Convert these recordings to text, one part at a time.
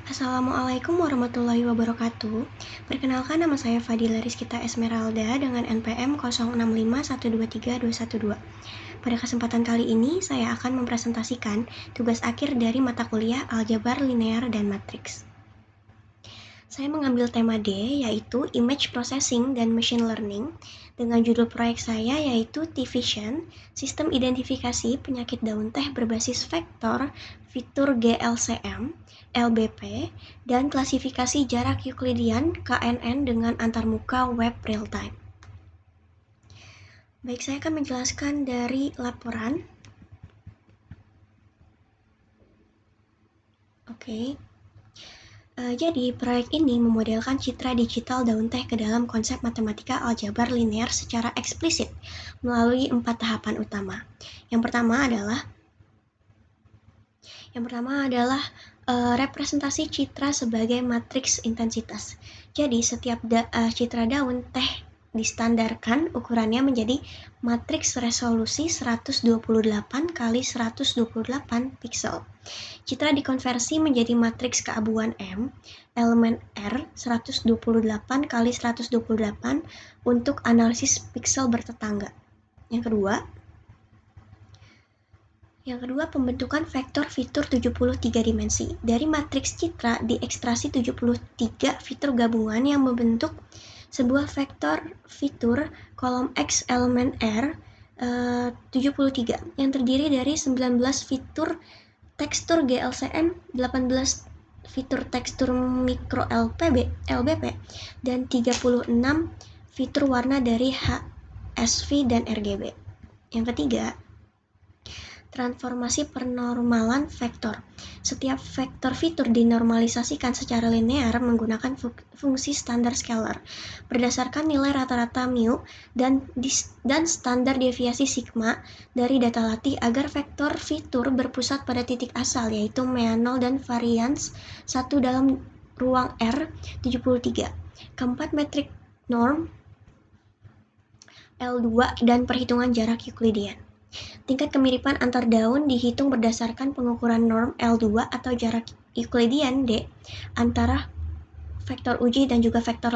Assalamualaikum warahmatullahi wabarakatuh. Perkenalkan, nama saya Fadila Rizkita Esmeralda dengan NPM 0651232212. Pada kesempatan kali ini, saya akan mempresentasikan tugas akhir dari mata kuliah Aljabar Linear dan Matriks. Saya mengambil tema D, yaitu Image Processing dan Machine Learning, dengan judul proyek saya yaitu T-Vision, Sistem Identifikasi Penyakit Daun Teh Berbasis Vektor, Fitur GLCM, LBP, dan Klasifikasi Jarak Euclidean KNN dengan antarmuka web real-time. Baik, saya akan menjelaskan dari laporan. Jadi, proyek ini memodelkan citra digital daun teh ke dalam konsep matematika aljabar linear secara eksplisit melalui 4 tahapan utama. Yang pertama adalah representasi citra sebagai matriks intensitas. Jadi, setiap citra daun teh distandarkan ukurannya menjadi matriks resolusi 128 kali 128 piksel. Citra dikonversi menjadi matriks keabuan M, elemen R 128 kali 128 untuk analisis piksel bertetangga. Yang kedua, pembentukan vektor fitur 73 dimensi. Dari matriks citra diekstraksi 73 fitur gabungan yang membentuk sebuah vektor fitur kolom X elemen R 73 yang terdiri dari 19 fitur tekstur GLCM, 18 fitur tekstur mikro LBP, dan 36 fitur warna dari HSV dan RGB. Yang ketiga, transformasi penormalan vektor. Setiap vektor fitur dinormalisasikan secara linear menggunakan fungsi standar scalar berdasarkan nilai rata-rata mu dan standar deviasi sigma dari data latih agar vektor fitur berpusat pada titik asal yaitu mean 0 dan varians 1 dalam ruang R 73. Keempat, metrik norm L2 dan perhitungan jarak Euclidean. Tingkat kemiripan antar daun dihitung berdasarkan pengukuran norm L2 atau jarak Euclidean D antara vektor uji dan juga vektor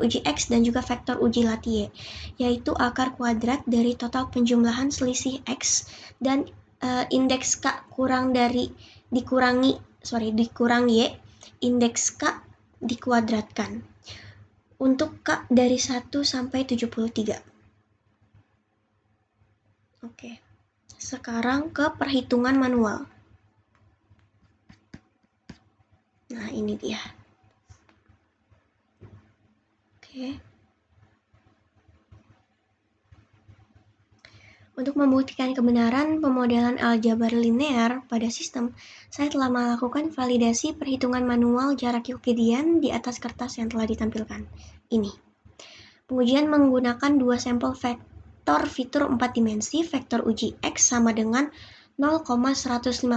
uji X dan juga vektor uji latih Y, yaitu akar kuadrat dari total penjumlahan selisih X dan indeks K dikurang Y, indeks K dikuadratkan untuk K dari 1 sampai 73. Oke. Sekarang ke perhitungan manual. Nah, ini dia. Oke. Untuk membuktikan kebenaran pemodelan aljabar linear pada sistem, saya telah melakukan validasi perhitungan manual jarak Euclidean di atas kertas yang telah ditampilkan. Ini. Pengujian menggunakan 2 sampel vektor fitur 4 dimensi, vektor uji X sama dengan 0,150,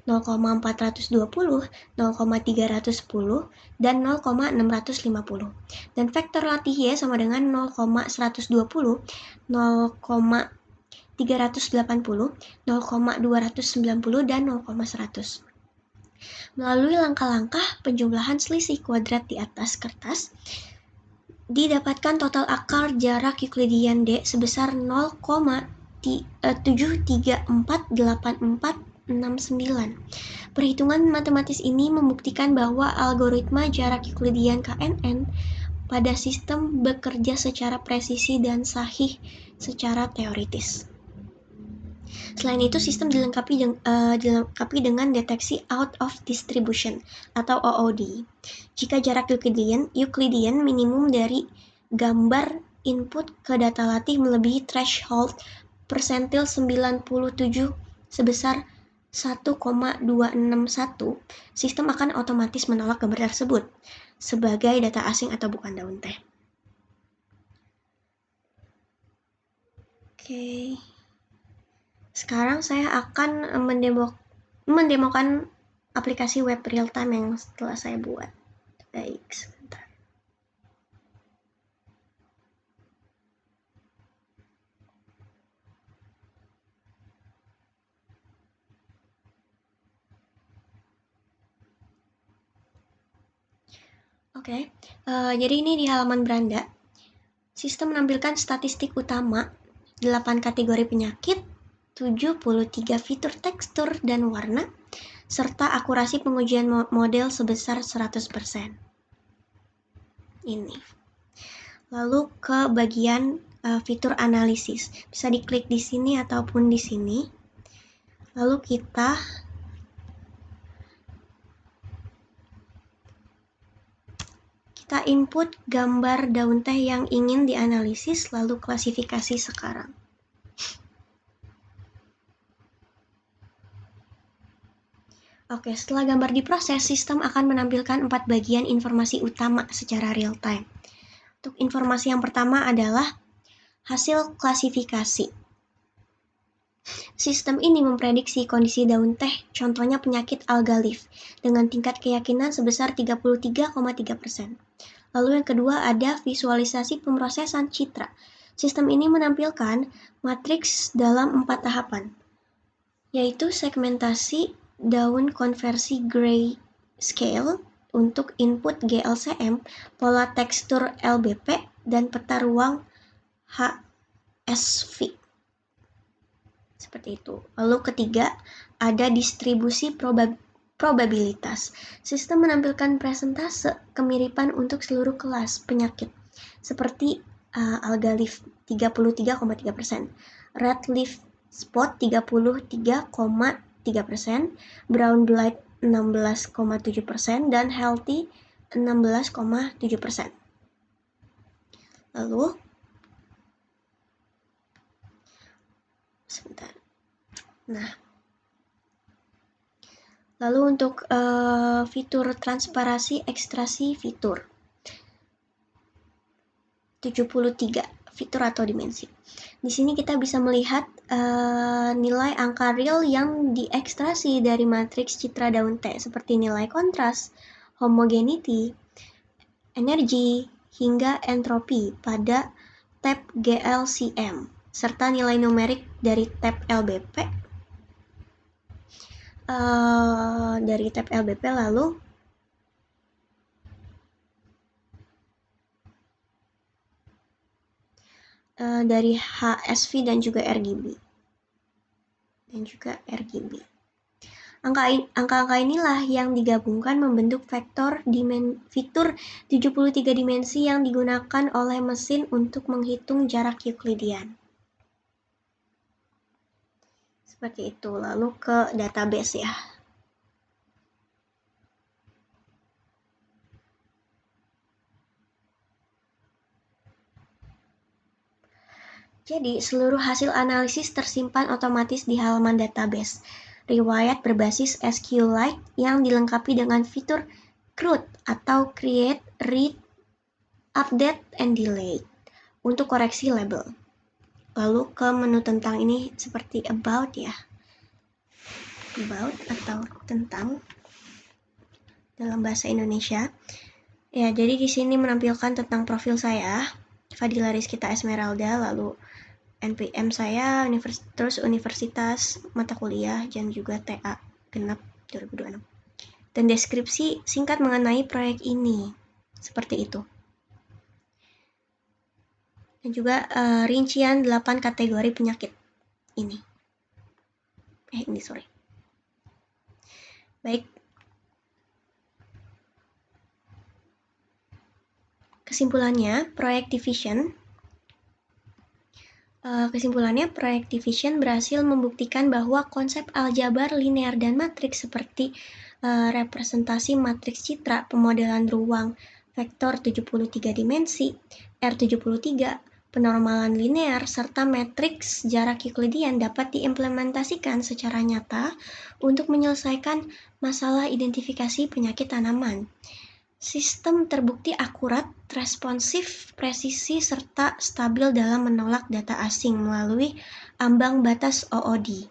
0,420, 0,310, dan 0,650. Dan vektor latih Y sama dengan 0,120, 0,380, 0,290, dan 0,100. Melalui langkah-langkah penjumlahan selisih kuadrat di atas kertas, didapatkan total akar jarak Euclidean D sebesar 0,7348469. Perhitungan matematis ini membuktikan bahwa algoritma jarak Euclidean KNN pada sistem bekerja secara presisi dan sahih secara teoritis. Selain itu, sistem dilengkapi dengan deteksi out of distribution atau OOD. Jika jarak Euclidean minimum dari gambar input ke data latih melebihi threshold persentil 97 sebesar 1,261, sistem akan otomatis menolak gambar tersebut sebagai data asing atau bukan daun teh. Oke. Sekarang saya akan mendemokan aplikasi web real time yang telah saya buat. Baik, sebentar. Oke, jadi ini di halaman beranda. Sistem menampilkan statistik utama, 8 kategori penyakit, 73 fitur tekstur dan warna, serta akurasi pengujian model sebesar 100%. Ini. Lalu ke bagian fitur analisis. Bisa diklik di sini ataupun di sini. Lalu kita input gambar daun teh yang ingin dianalisis, lalu klasifikasi sekarang. Oke, setelah gambar diproses, sistem akan menampilkan 4 bagian informasi utama secara real time. Untuk informasi yang pertama adalah hasil klasifikasi. Sistem ini memprediksi kondisi daun teh, contohnya penyakit alga leaf, dengan tingkat keyakinan sebesar 33,3%. Lalu yang kedua ada visualisasi pemrosesan citra. Sistem ini menampilkan matriks dalam 4 tahapan, yaitu segmentasi daun konversi grayscale untuk input GLCM, pola tekstur LBP, dan peta ruang HSV. Seperti itu. Lalu ketiga, ada distribusi probabilitas. Sistem menampilkan persentase kemiripan untuk seluruh kelas penyakit, seperti alga leaf 33,3%, red leaf spot 33,3%, brown blight 16,7%, dan healthy 16,7%. Lalu sebentar. Lalu untuk fitur transparasi ekstraksi fitur 73 fitur atau dimensi. Di sini kita bisa melihat nilai angka real yang diekstrasi dari matriks citra daun teh, seperti nilai kontras, homogeneity, energi, hingga entropi pada tab GLCM, serta nilai numerik dari tab LBP. Lalu dari HSV dan juga RGB. Angka-angka inilah yang digabungkan membentuk fitur 73 dimensi yang digunakan oleh mesin untuk menghitung jarak Euclidean. Seperti itu. Lalu ke database ya. Jadi, seluruh hasil analisis tersimpan otomatis di halaman database. Riwayat berbasis SQLite yang dilengkapi dengan fitur CRUD atau Create, Read, Update, and Delete untuk koreksi label. Lalu ke menu tentang ini seperti About ya. About atau tentang dalam bahasa Indonesia. Ya, jadi di sini menampilkan tentang profil saya, Fadila Rizkita Esmeralda, lalu NPM saya, terus universitas, mata kuliah, dan juga TA genap 2026. Dan deskripsi singkat mengenai proyek ini, seperti itu. Dan juga rincian 8 kategori penyakit ini. Baik. Kesimpulannya, proyek Division berhasil membuktikan bahwa konsep aljabar linear dan matriks seperti representasi matriks citra, pemodelan ruang, vektor 73 dimensi, R73, penormalan linear, serta matriks jarak Euclidean dapat diimplementasikan secara nyata untuk menyelesaikan masalah identifikasi penyakit tanaman. Sistem terbukti akurat, responsif, presisi, serta stabil dalam menolak data asing melalui ambang batas OOD.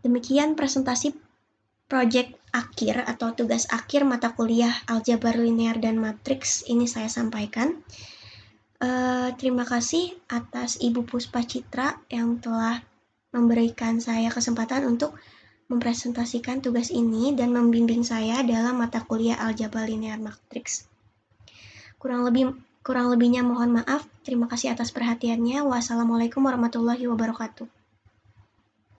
Demikian presentasi proyek akhir atau tugas akhir mata kuliah aljabar linear dan matriks ini saya sampaikan. Terima kasih atas Ibu Puspa Citra yang telah memberikan saya kesempatan untuk mempresentasikan tugas ini dan membimbing saya dalam mata kuliah aljabar linear matriks. Kurang lebihnya mohon maaf. Terima kasih atas perhatiannya. Wassalamualaikum warahmatullahi wabarakatuh.